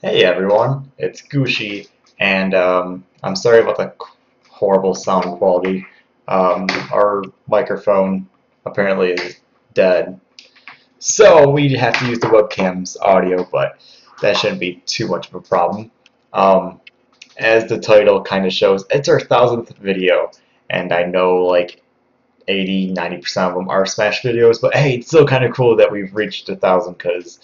Hey everyone, it's Gooshi, and I'm sorry about the horrible sound quality. Our microphone apparently is dead, so we have to use the webcam's audio, but that shouldn't be too much of a problem. Um, as the title kind of shows, it's our 1000th video, and I know like 80–90% of them are Smash videos, but hey, it's still kind of cool that we've reached 1,000 because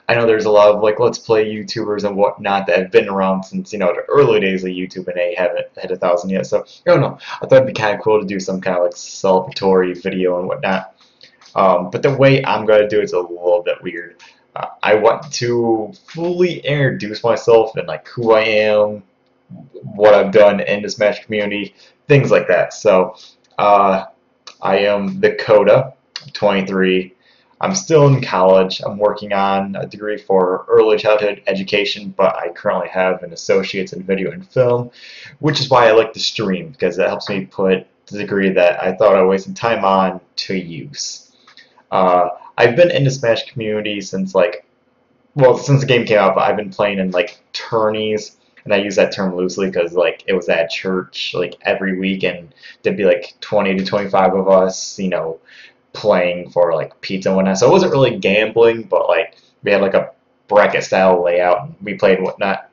I know there's a lot of like Let's Play YouTubers and whatnot that have been around since the early days of YouTube, and they haven't hit 1,000 yet. So I don't know. I thought it'd be kind of cool to do some kind of like celebratory video and whatnot. But the way I'm gonna do it's a little bit weird. I want to fully introduce myself and like who I am, what I've done in the Smash community, things like that. So I am the Coda, 23. I'm still in college. I'm working on a degree for early childhood education, but I currently have an associate's in video and film, which is why I like to stream, because it helps me put the degree that I thought I wasted time on to use. I've been in the Smash community since since the game came out, but I've been playing in like tourneys, and I use that term loosely because like it was at church like every week, and there'd be like 20 to 25 of us, playing for like pizza and whatnot. So it wasn't really gambling, but like we had like a bracket style layout, and we played and whatnot.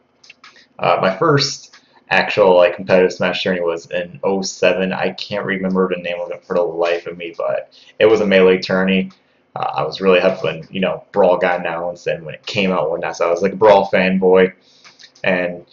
My first actual like competitive Smash tourney was in '07. I can't remember the name of it for the life of me, but it was a melee tourney. I was really having, Brawl got announced, and when it came out and whatnot, so I was like a Brawl fanboy. And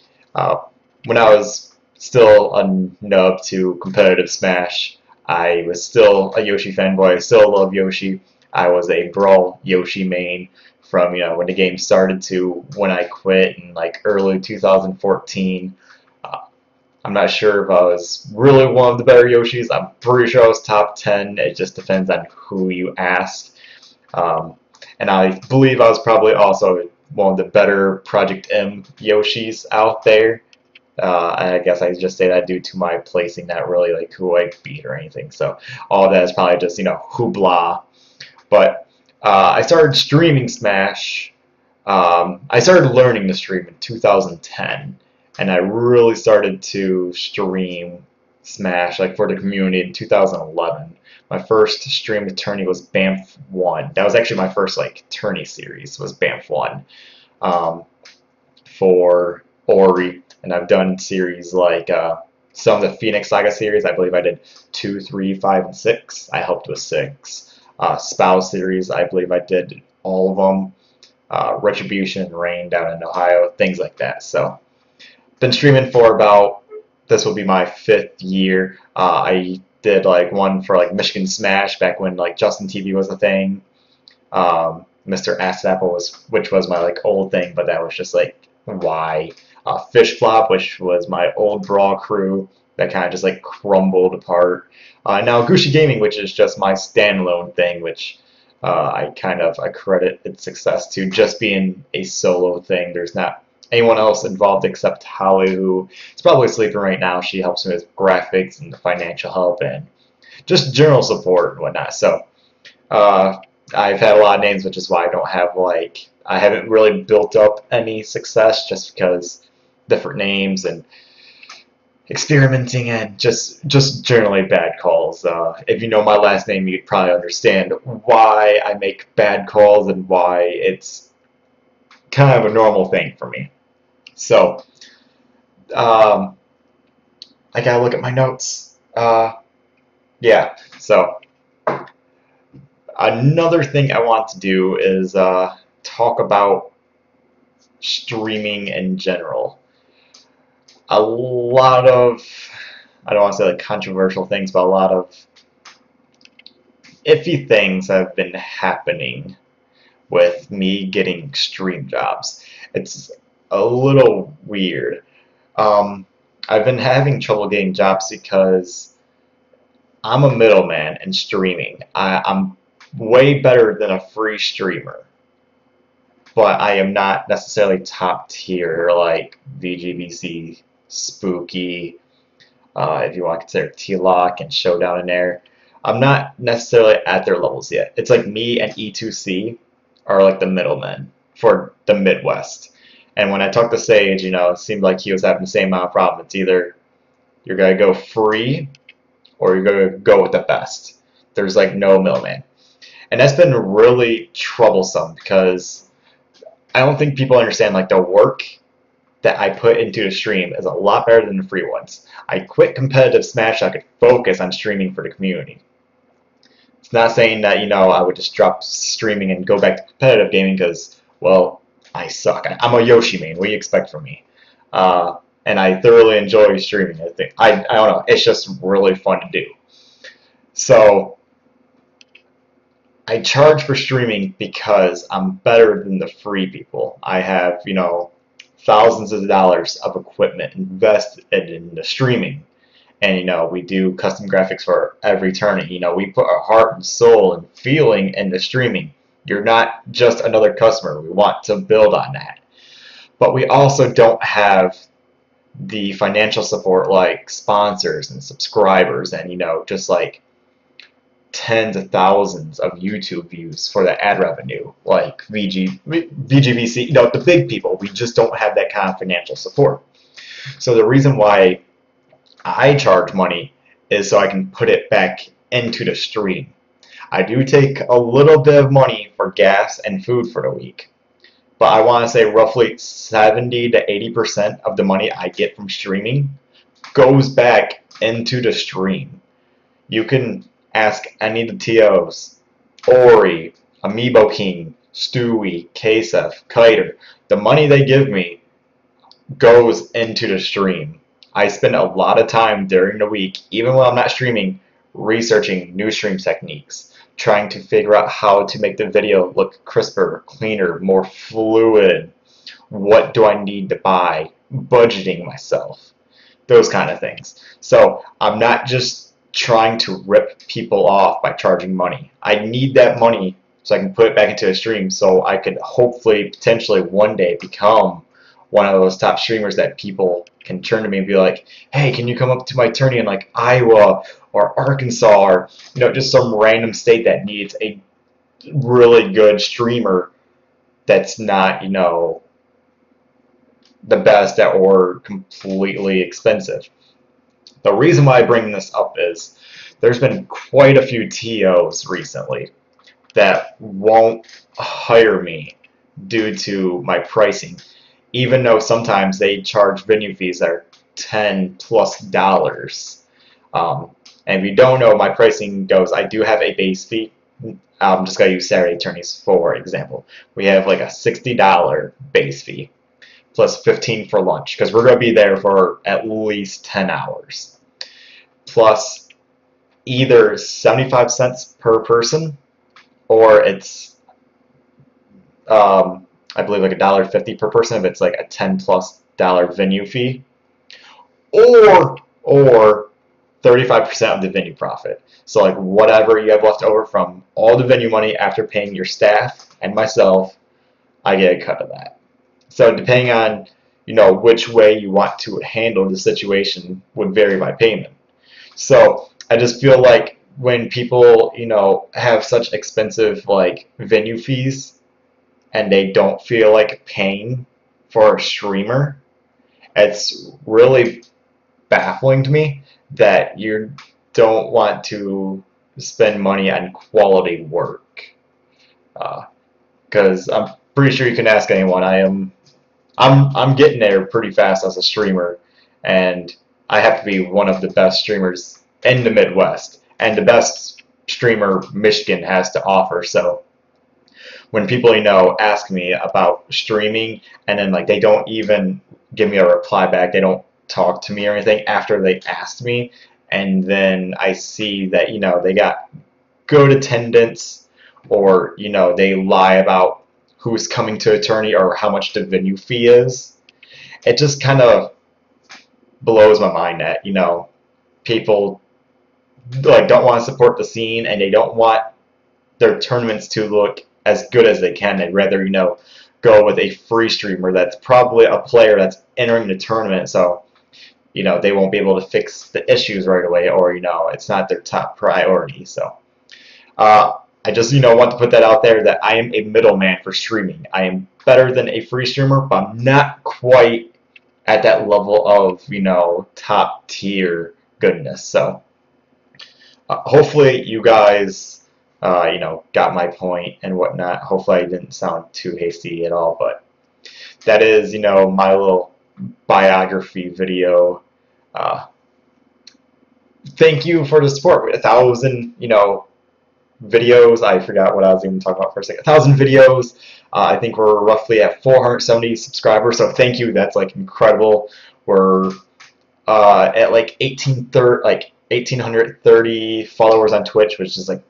when I was still a nub to competitive Smash, I was still a Yoshi fanboy. I still love Yoshi. I was a Brawl Yoshi main from when the game started to when I quit in like early 2014. I'm not sure if I was really one of the better Yoshis. I'm pretty sure I was top 10. It just depends on who you ask. And I believe I was probably also one of the better Project M Yoshis out there. And I guess I just say that due to my placing, not really like who I beat or anything. So all that is probably just hoopla. But I started streaming Smash. I started learning to stream in 2010, and I really started to stream Smash like for the community in 2011. My first stream tourney was Banff 1. That was actually my first like tourney series was Banff 1 for Ori, and I've done series like some of the Phoenix Saga series. I believe I did 2, 3, 5, and 6. I helped with 6. Spouse series, I believe I did all of them. Retribution, Rain down in Ohio, things like that. So, been streaming for about, this will be my 5th year. I did like one for like Michigan Smash back when like Justin TV was a thing. Mr. Apple which was my like old thing, but that was just like why. Fish Flop, which was my old Brawl crew that kind of just like crumbled apart. Now Gooshi Gaming, which is just my standalone thing, which I credit its success to just being a solo thing. There's not anyone else involved except Holly, who is probably sleeping right now. She helps me with graphics and the financial help and just general support and whatnot. So I've had a lot of names, which is why I don't have I haven't really built up any success, just because different names and experimenting and just generally bad calls. If you know my last name, you'd probably understand why I make bad calls and why it's kind of a normal thing for me. So I gotta look at my notes. Yeah, so another thing I want to do is talk about streaming in general. A lot of, I don't want to say like controversial things, but a lot of iffy things have been happening with me getting stream jobs. It's a little weird. I've been having trouble getting jobs because I'm a middleman in streaming. I'm way better than a free streamer, but I am not necessarily top tier like VGBC, Spooky, if you want to consider T-Lock and Showdown in there. I'm not necessarily at their levels yet. It's like me and E2C are like the middlemen for the Midwest. And when I talked to Sage, it seemed like he was having the same amount of problem. It's either you're going to go free or you're going to go with the best. There's like no middleman. And that's been really troublesome because I don't think people understand like the work that I put into the stream is a lot better than the free ones. I quit competitive Smash so I could focus on streaming for the community. It's not saying that, I would just drop streaming and go back to competitive gaming because, well, I suck. I'm a Yoshi main. What do you expect from me? And I thoroughly enjoy streaming. I don't know. It's just really fun to do. So I charge for streaming because I'm better than the free people. I have, thousands of dollars of equipment invested in the streaming. And, we do custom graphics for every tournament. We put our heart and soul and feeling into streaming. You're not just another customer. We want to build on that. But we also don't have the financial support like sponsors and subscribers and, just like tens of thousands of YouTube views for the ad revenue, like VGVC, the big people. We just don't have that kind of financial support. So the reason why I charge money is so I can put it back into the stream. I do take a little bit of money for gas and food for the week, but I want to say roughly 70 to 80% of the money I get from streaming goes back into the stream. You can ask any of the TOs, Ori, Amiibo King, Stewie, Kasef, Kiter. The money they give me goes into the stream. I spend a lot of time during the week, even when I'm not streaming, researching new stream techniques, trying to figure out how to make the video look crisper, cleaner, more fluid. What do I need to buy? Budgeting myself. Those kind of things. So I'm not just trying to rip people off by charging money. I need that money so I can put it back into a stream so I could hopefully, potentially one day become one of those top streamers that people can turn to me and be like, hey, can you come up to my tourney in like Iowa or Arkansas or just some random state that needs a really good streamer that's not the best or completely expensive. The reason why I bring this up is there's been quite a few TOs recently that won't hire me due to my pricing, even though sometimes they charge venue fees that are $10+. And if you don't know, my pricing goes, I do have a base fee. I'm just going to use Saturday tourneys for example. We have like a $60 base fee plus $15 for lunch because we're going to be there for at least 10 hours. Plus either 75 cents per person or it's I believe like $1.50 per person if it's like a $10+ venue fee, or 35% of the venue profit. So like whatever you have left over from all the venue money after paying your staff and myself, I get a cut of that. So depending on which way you want to handle the situation would vary by payment. So I just feel like when people have such expensive like venue fees and they don't feel like paying for a streamer, it's really baffling to me that you don't want to spend money on quality work. Because I'm pretty sure you can ask anyone. I'm getting there pretty fast as a streamer, and I have to be one of the best streamers in the Midwest and the best streamer Michigan has to offer. So when people ask me about streaming and then like they don't even give me a reply back, they don't talk to me or anything after they asked me, and then I see that they got good attendance or they lie about who's coming to a tourney or how much the venue fee is, it just kind of blows my mind that people like don't want to support the scene and they don't want their tournaments to look as good as they can. They'd rather go with a free streamer that's probably a player that's entering the tournament, so they won't be able to fix the issues right away, or it's not their top priority. So I just want to put that out there that I am a middleman for streaming. I am better than a free streamer, but I'm not quite at that level of, you know, top tier goodness. So hopefully you guys, you know, got my point and whatnot. Hopefully I didn't sound too hasty at all, but that is, you know, my little biography video. Thank you for the support. 1,000, you know, videos. I forgot what I was even talking about for a second. 1,000 videos. I think we're roughly at 470 subscribers. So thank you. That's like incredible. We're at like 1,830 followers on Twitch, which is like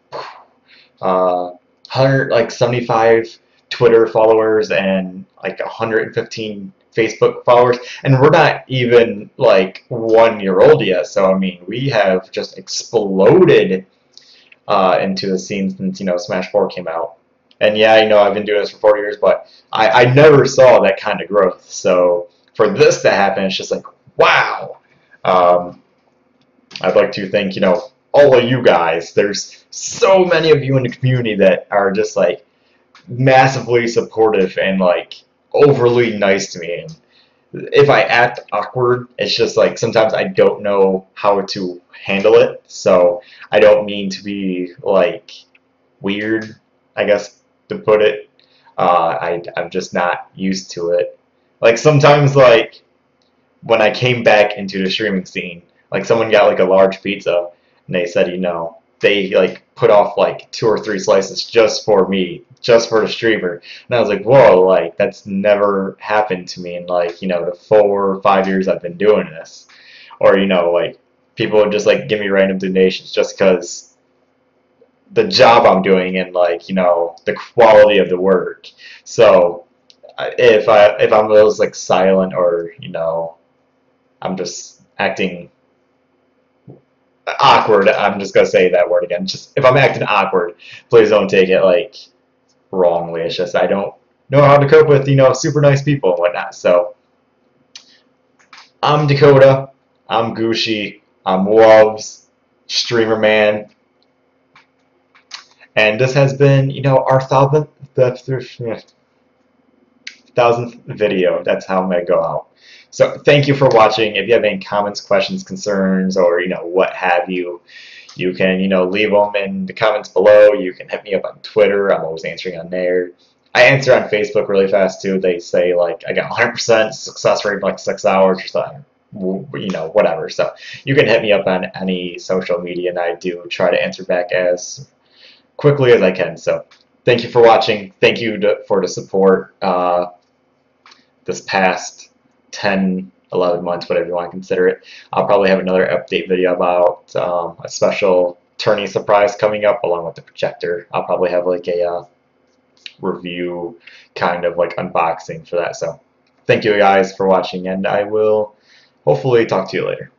175 Twitter followers and like 115 Facebook followers, and we're not even like 1 year old yet. So I mean, we have just exploded into the scene since, you know, Smash 4 came out. And yeah, you know, I've been doing this for 4 years, but I never saw that kind of growth. So for this to happen, it's just like, wow. I'd like to thank, you know, all of you guys. There's so many of you in the community that are just like massively supportive and like overly nice to me. And if I act awkward, it's just like sometimes I don't know how to handle it. So I don't mean to be like weird, I guess, to put it. I'm just not used to it. Like sometimes, like when I came back into the streaming scene, like someone got like a large pizza and they said, you know, they like put off like 2 or 3 slices just for me, just for the streamer. And I was like, whoa, like that's never happened to me in like, you know, the 4 or 5 years I've been doing this. Or, you know, like people would just like give me random donations just because the job I'm doing and like, you know, the quality of the work. So if I'm just like silent or, you know, I'm just acting awkward, I'm just gonna say that word again. Just if I'm acting awkward, please don't take it like wrongly. It's just I don't know how to cope with, you know, super nice people and whatnot. So I'm Dakota, I'm Gooshi, I'm Loves, Streamer Man, and this has been, you know, our thousandth video. That's how I'm gonna go out. So thank you for watching. If you have any comments, questions, concerns, or, you know, what have you, you can, you know, leave them in the comments below. You can hit me up on Twitter. I'm always answering on there. I answer on Facebook really fast too. They say like I got 100% success rate for like 6 hours or something, you know, whatever. So you can hit me up on any social media, and I do try to answer back as quickly as I can. So thank you for watching. Thank you for the support this past 10, 11 months, whatever you want to consider it. I'll probably have another update video about a special tourney surprise coming up along with the projector. I'll probably have like a review kind of like unboxing for that. So thank you guys for watching, and I will hopefully talk to you later.